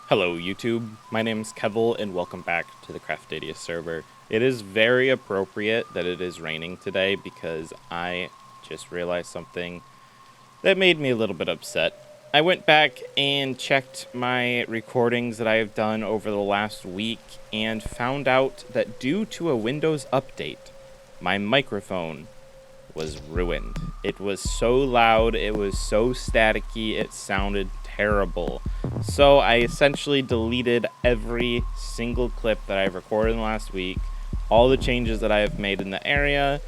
Hello YouTube, my name's Kevel and welcome back to the Craftadia server. It is very appropriate that it is raining today because I just realized something that made me a little bit upset. I went back and checked my recordings that I have done over the last week and found out that due to a Windows update, my microphone was ruined. It was so loud, it was so staticky, it sounded terrible. So I essentially deleted every single clip that I've recorded in the last week, all the changes that I have made in the area,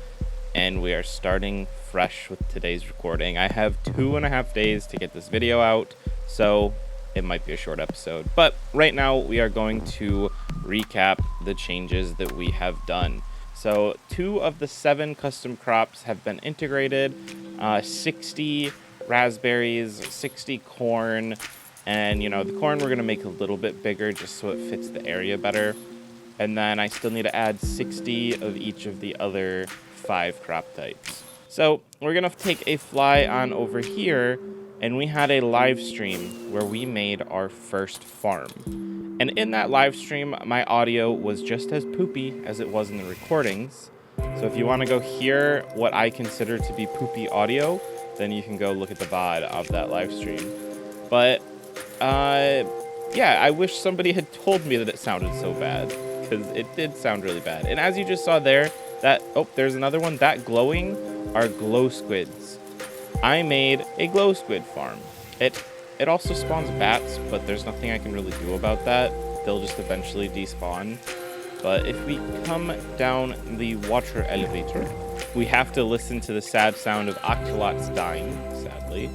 and we are starting fresh with today's recording. I have 2.5 days to get this video out, so it might be a short episode. But right now we are going to recap the changes that we have done. So 2 of the 7 custom crops have been integrated, 60 raspberries, 60 corn, and the corn we're going to make a little bit bigger just so it fits the area better. And then I still need to add 60 of each of the other 5 crop types. So we're going to take a fly on over here, and we had a live stream where we made our first farm. And in that live stream, my audio was just as poopy as it was in the recordings. So if you want to go hear what I consider to be poopy audio, then you can go look at the VOD of that live stream. But, yeah, I wish somebody had told me that it sounded so bad, because it did sound really bad. And as you just saw there, there's another one. That glowing are glow squids. I made a glow squid farm. It also spawns bats, but there's nothing I can really do about that. They'll just eventually despawn. But if we come down the water elevator, we have to listen to the sad sound of octolots dying, sadly.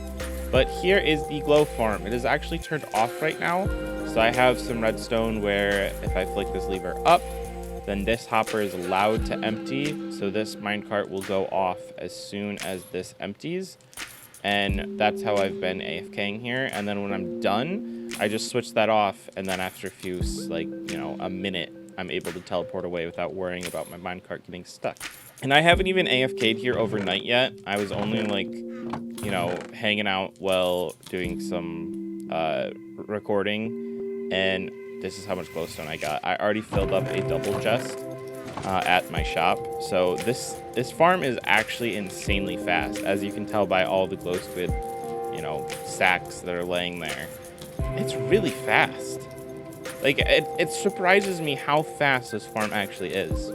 But here is the glow farm. It is actually turned off right now. So I have some redstone where if I flick this lever up, then this hopper is allowed to empty. So this minecart will go off as soon as this empties. And that's how I've been AFKing here. And then when I'm done, I just switch that off. And then after a few, a minute, I'm able to teleport away without worrying about my minecart getting stuck. And I haven't even AFK'd here overnight yet. I was only hanging out while doing some recording. And this is how much glowstone I got. I already filled up a double chest at my shop. So this farm is actually insanely fast, as you can tell by all the glow squid, sacks that are laying there. It's really fast. Like, it surprises me how fast this farm actually is.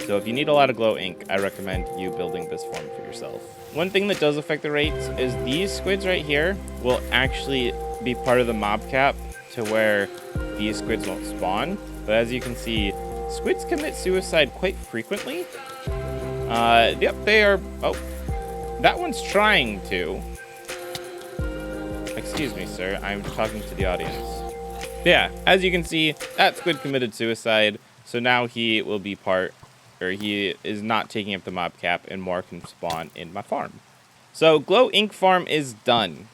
So if you need a lot of glow ink, I recommend you building this farm for yourself. One thing that does affect the rates is these squids right here will actually be part of the mob cap to where these squids won't spawn. But as you can see, squids commit suicide quite frequently. Yep, they are... Oh, that one's trying to. Excuse me, sir. I'm talking to the audience. Yeah, as you can see, that squid committed suicide. So now he will be he is not taking up the mob cap and more can spawn in my farm. So glow ink farm is done.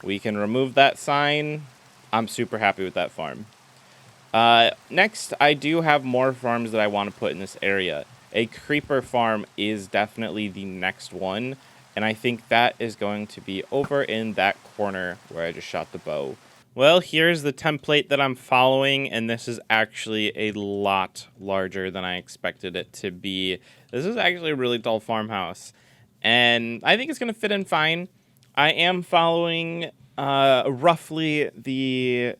We can remove that sign. I'm super happy with that farm. Next, I do have more farms that I want to put in this area. A creeper farm is definitely the next one, and I think that is going to be over in that corner where I just shot the bow. Well, here's the template that I'm following, and this is actually a lot larger than I expected it to be. This is actually a really tall farmhouse, and I think it's going to fit in fine. I am following roughly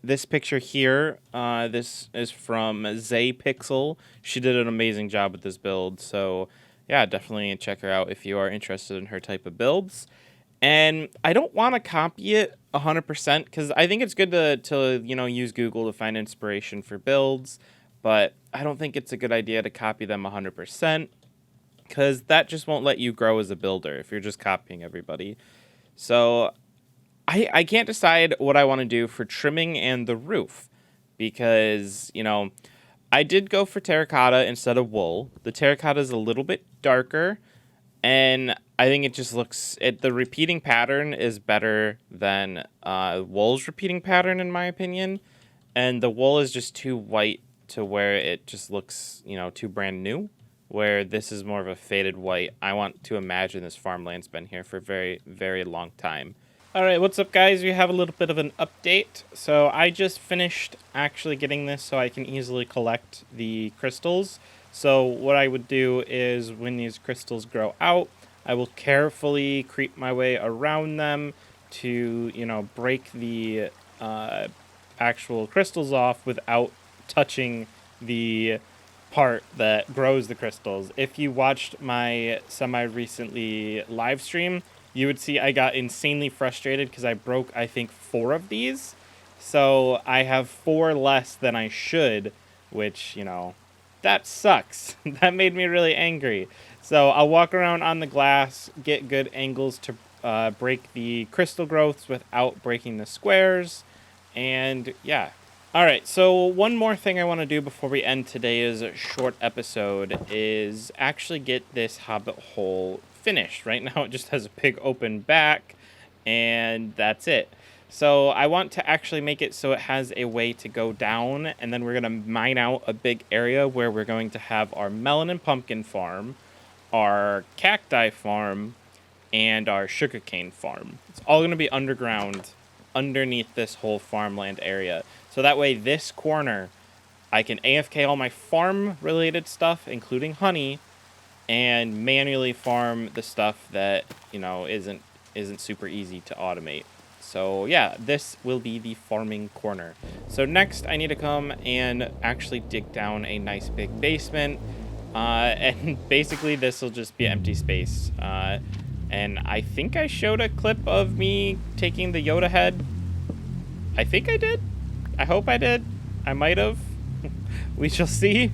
this picture here. This is from Pixel. She did an amazing job with this build, so yeah, definitely check her out if you are interested in her type of builds. And I don't want to copy it 100% because I think it's good to use Google to find inspiration for builds, but I don't think it's a good idea to copy them 100% because that just won't let you grow as a builder if you're just copying everybody. So I can't decide what I want to do for trimming and the roof because, I did go for terracotta instead of wool. The terracotta is a little bit darker, and I think it just the repeating pattern is better than wool's repeating pattern, in my opinion. And the wool is just too white to where it just looks, too brand new, where this is more of a faded white. I want to imagine this farmland's been here for a very, very long time. Alright, what's up guys? We have a little bit of an update. So I just finished actually getting this so I can easily collect the crystals. So what I would do is when these crystals grow out, I will carefully creep my way around them to, break the actual crystals off without touching the part that grows the crystals. If you watched my semi-recently live stream, you would see I got insanely frustrated because I broke, I think, 4 of these. So I have 4 less than I should, which, that sucks. That made me really angry. So I'll walk around on the glass, get good angles to break the crystal growths without breaking the squares, and yeah. Alright, so one more thing I want to do before we end today's short episode is actually get this hobbit hole finished. Right now it just has a big open back, and that's it. So I want to actually make it so it has a way to go down, and then we're going to mine out a big area where we're going to have our melon and pumpkin farm, our cacti farm, and our sugarcane farm. It's all going to be underground, underneath this whole farmland area. So that way this corner, I can AFK all my farm-related stuff, including honey, and manually farm the stuff that, isn't super easy to automate. So yeah, this will be the farming corner. So next I need to come and actually dig down a nice big basement. And basically this will just be empty space. And I think I showed a clip of me taking the Yoda head. I think I did. I hope I did. I might have. We shall see.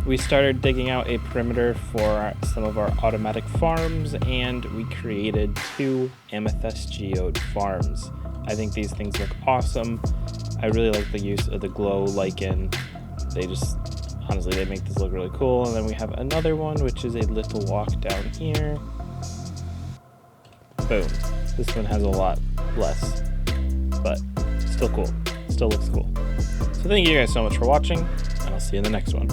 We started digging out a perimeter for some of our automatic farms, and we created 2 amethyst geode farms. I think these things look awesome. I really like the use of the glow lichen. Honestly, they make this look really cool. And then we have another one, which is a little walk down here. Boom. This one has a lot less, but still cool. Still looks cool. So thank you guys so much for watching, and I'll see you in the next one.